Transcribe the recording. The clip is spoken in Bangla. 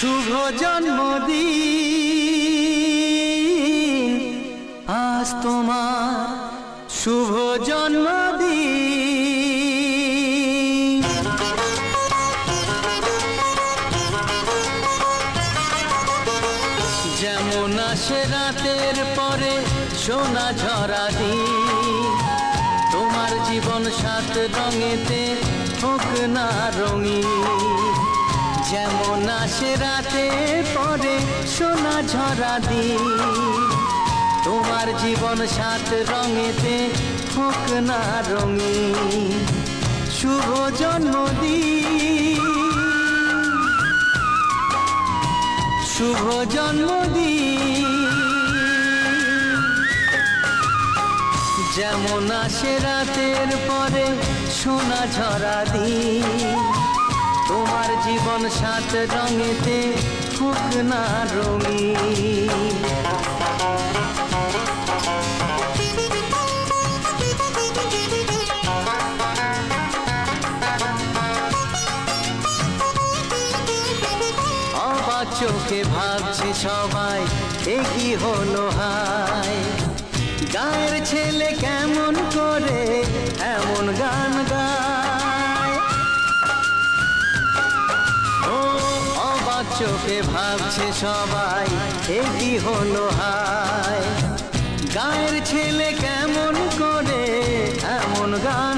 শুভ জন্মদিন আজ তোমার শুভ জন্মদিন। যেমন আসে রাতের পরে সোনা ঝরা দিন, তোমার জীবন সাত রঙেতে হোক না রঙিন। যেমন আসে রাতের পরে সোনা ঝরা দিন, তোমার জীবন সাত রঙেতে হোক না রঙিন। শুভ জন্মদিন, শুভ জন্মদিন। যেমন আসে রাতের পরে সোনা ঝরা দিন, তোমার জীবন সাত রঙেতে হোক না রঙিন। অবাক চোখে ভাবছে সবাই এ কি হলো হায়, গায়ের ছেলে কেমন করে এমন গান গায়। ও অবাক চোখে ভাবছে সবাই এ কি হলো হায়, গায়ের ছেলে কেমন করে এমন গান